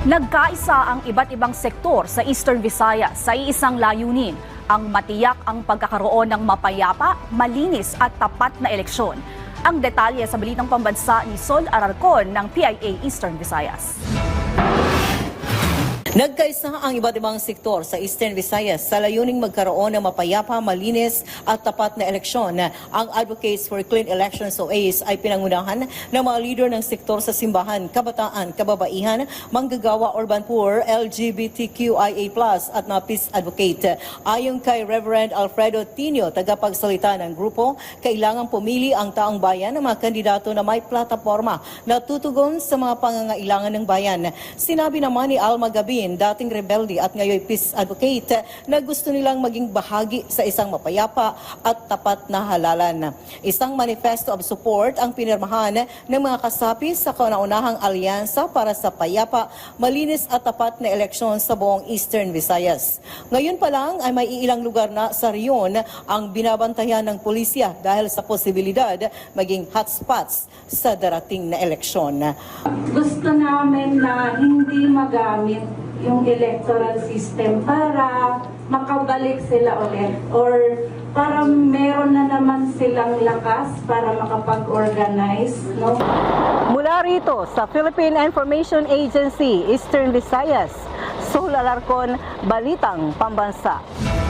Nagkaisa ang iba't ibang sektor sa Eastern Visayas sa iisang layunin, ang matiyak ang pagkakaroon ng mapayapa, malinis at tapat na eleksyon. Ang detalye sa Balitang Pambansa ni Sol Ararcon ng PIA Eastern Visayas. Nagkaisa ang iba't ibang sektor sa Eastern Visayas sa layuning magkaroon ng mapayapa, malinis at tapat na eleksyon. Ang Advocates for Clean Elections o ACE ay pinangunahan ng mga leader ng sektor sa simbahan, kabataan, kababaihan, manggagawa, urban poor, LGBTQIA+, at mga peace advocate. Ayon kay Reverend Alfredo Tinio, tagapagsalita ng grupo, kailangang pumili ang taong bayan ng mga kandidato na may plataforma na tutugon sa mga pangangailangan ng bayan. Sinabi naman ni Alma Gabin, dating rebelde at ngayon peace advocate, na gusto nilang maging bahagi sa isang mapayapa at tapat na halalan. Isang manifesto of support ang pinirmahan ng mga kasapi sa kauna-unahang alyansa para sa payapa, malinis at tapat na eleksyon sa buong Eastern Visayas. Ngayon pa lang ay may ilang lugar na sa riyon ang binabantayan ng pulisya dahil sa posibilidad maging hotspots sa darating na eleksyon. Gusto namin na hindi magamit yung electoral system para makabalik sila ulit or para meron na naman silang lakas para makapag-organize, no? Mula rito sa Philippine Information Agency, Eastern Visayas, Sol Ararcon, Balitang Pambansa.